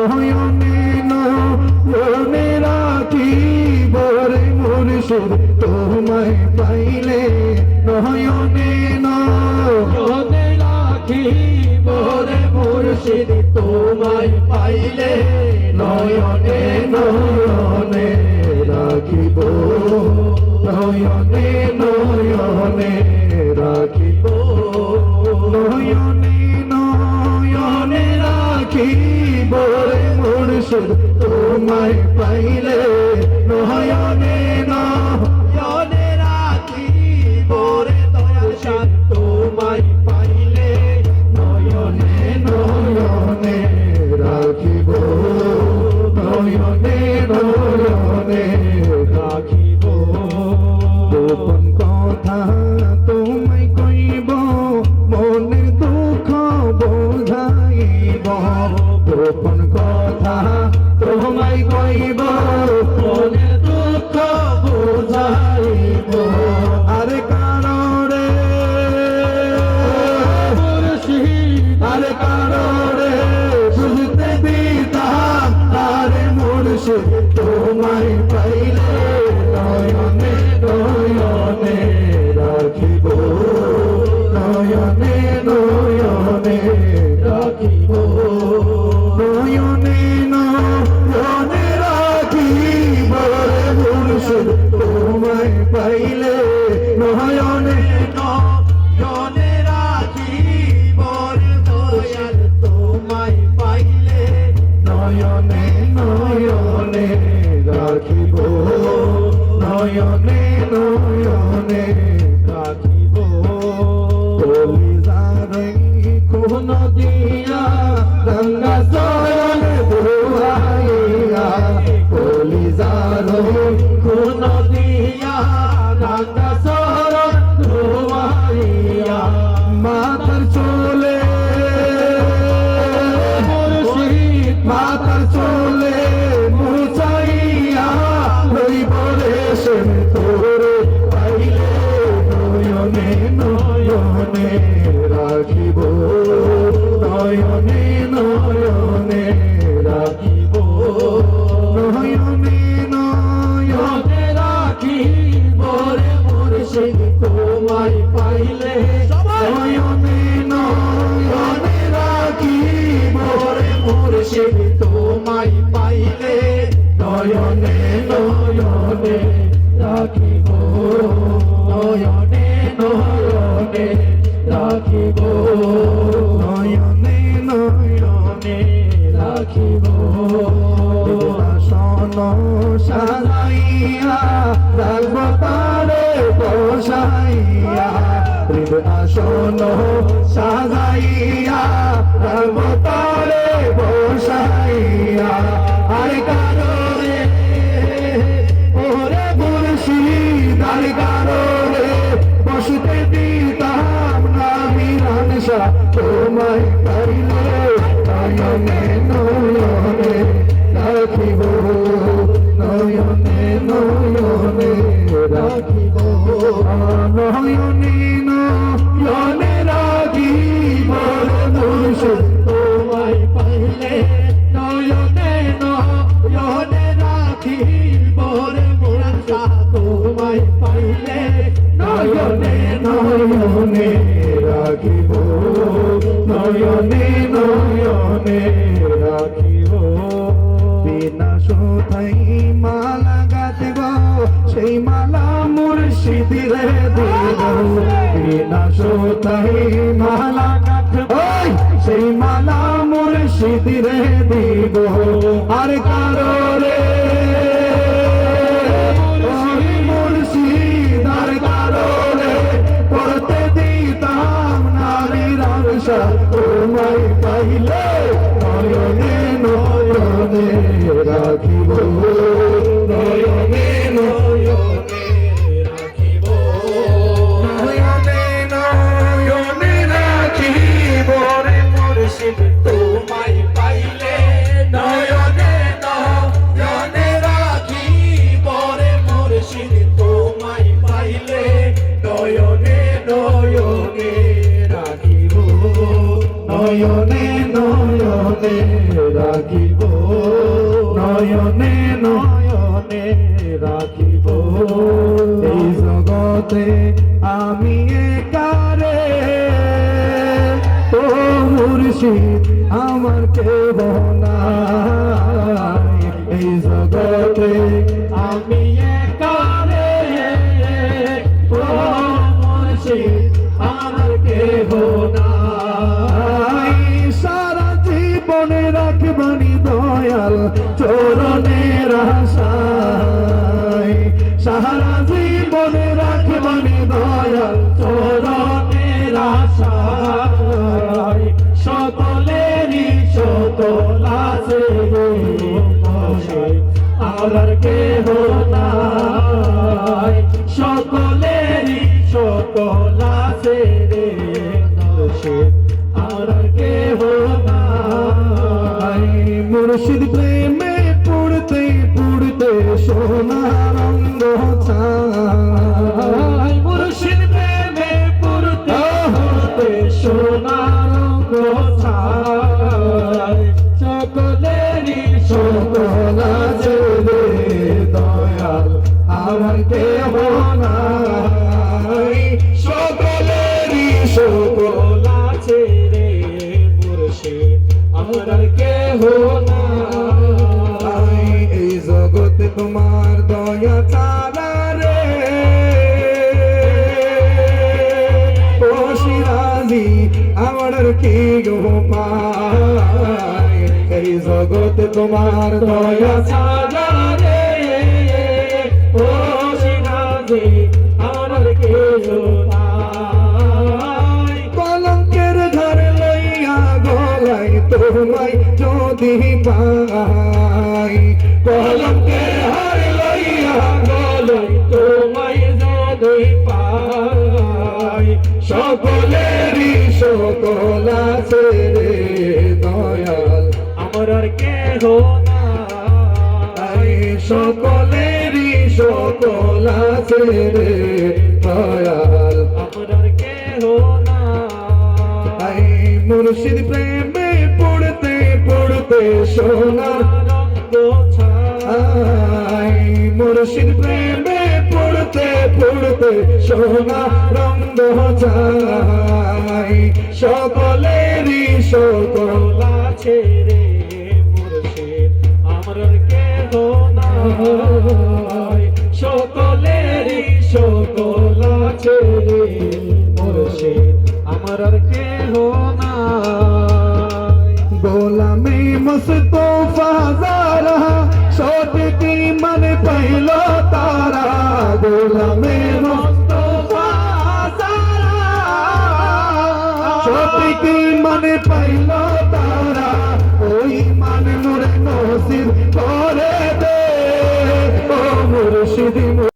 নয়নে নয়নে রাখিব রে মুর্শিদ তোমায় পাইলে নয়নে নয়নে রাখিব রে মুর্শিদ তোমায় পাইলে নয়নে নয়নে রাখিব নয়নে নয়নে রাখিব নয়নে নয়নে রাখিব রে মুর্শিদ তোমায় পাইলে নয়নে নয়নে রাখিব রে দয়াশান তোমায় পাইলে নয়নে নয়নে রাখিব নয়নে নয়নে রাখিব গোপন কথা তোমায় কইব মনের দুঃখ বোঝাইব গোপন কথা তোমায় কইব মনের দুঃখ বোঝাইব আরে কারণে আরে কারণে বুঝতে দিতাম আরে মুর্শিদ তোমায় পাইলে নয়নে নয়নে রাখিব নয়নে নয়নে রাখিব নয়নে নয়নে রাখিব রে মুর্শিদ তোমায় পাইলে নয়নে নয়নে রাখিব রে দয়াল তোমায় পাইলে নয়নে নয়নে রাখিব নয়নে নয়নে রাখিব কলিজারে কোন দিয়া গঙ্গা চরণ ধোয়াইয়া কলিজারে কোন দিয়া গঙ্গা চরণ ধোয়াইয়া মাতার চলে মুর্শিদ মাতার চলে মুচাইয়া হইব রে সে তোরে পাইলে নয়নে নয়নে রাখিব নয়নে নয়নে রাখিব নয়নে নয়নে রাখিব রে মুর্শিদ তোমায় পাইলে নয়নে নয়নে রাখিব রে মুর্শিদ তোমায় পাইলে নয়নে নয়নে রাখিব নয়নে নয়নে রাখিব নয়নে নয়নে রাখিব আসন সাজাইয়া রাখব তারে বসাইয়া আসন সাজাইয়া রাখব তারে বসাইয়া আরে কারণে ওরে মুর্শিদ আরে কারণে বসতে দিতাম না মিরানসা তোমায় পাইলে নয়নে নয়নে রাখিব নয়নে নয়নে রাখিব নয়নে নয়নে রাখিব মুর্শিদ তোমায় পাইলে নয়নে নয়নে রাখিব রে মুর্শিদ তোমায় পাইলে নয়নে নয়নে রাখিব নয়নে নয়নে রাখিব বিনা সুতাই মালা গাঁথব সেই মালা মুর্শিদিরে দিব বিনা সুতাই মালা গাঁথব সেই মালা মুর্শিদিরে দিব আর কারণে মুর্শিদ আর কারণে করতে দিতাম নারীর আশা তোমায় পাইলে নয়নে নয়নে রাখিব নয়নে নয়নে রাখিব নয়নে নয়নে রাখিব রে মুর্শিদ তোমায় পাইলে নয়নে নয়নে রাখিব রে মুর্শিদ তোমায় পাইলে নয়নে নয়নে রাখিব নয়নে নয়নে রাখিব। নয়নে নয়নে রাখিব এই জগতে আমি একারে ও মুর্শিদ আমার কেহ নাই এই জগতে আমি একারে ও মুর্শিদ আমার কেহ নাই সারা জীবনে রাখবানি দয়াল চরণের আশায় সারা জীবনে রাখবানি দয়াল চরণের আশায় সকলেরই সকল আছে আর কেহ নাই সকলেরই সকল আছে রে আর কেহ নাই মুর্শিদ প্রেমে পড়তে পড়তে সোনার অঙ্গ ছাই মুর্শিদ প্রেমে পড়তে পড়তে সোনার অঙ্গ ছাই সকলেরই সকল আছে রে দয়াল আমার কেহ নাই সকলেরই সকল আছে রে মুর্শিদ আমার কেহ নাই এই জগতে তোমার দয়া ছাড়া রে ও সিরাজি আমার কি উপায় এই জগতে তোমার দয়া ছাড়া রে ও সিরাজি আমার কি উপায় কলঙ্কের ঘর লইয়া গলাই তোমায় যদি পাই কলঙ্কের ঘর লইয়া গলাই তোমায় যদি পাই সকলেরই সকল আছে রে দয়াল আমার আর কেহ নাই সকলেরই সকল আছে রে দয়াল আমার আর কেহ নাই মুর্শিদ প্রেমে পড়তে পড়তে সোনার রঙ্গ ছাই মুর্শিদ প্রেমে পড়তে পড়তে সোনার রঙ্গ ছাই সকলেরই সকল আছে রে মুর্শিদ আমার কেহ নাই সকলেরই সকল আছে রে মুর্শিদ আমার কেহ নাই গোলামি মুস্তফা যারা সঠিকি মানে পাইল তারা গোলামি মুস্তফা যারা সঠিকি মানে পাইল তারা ওই মানে নূরে নসিব করে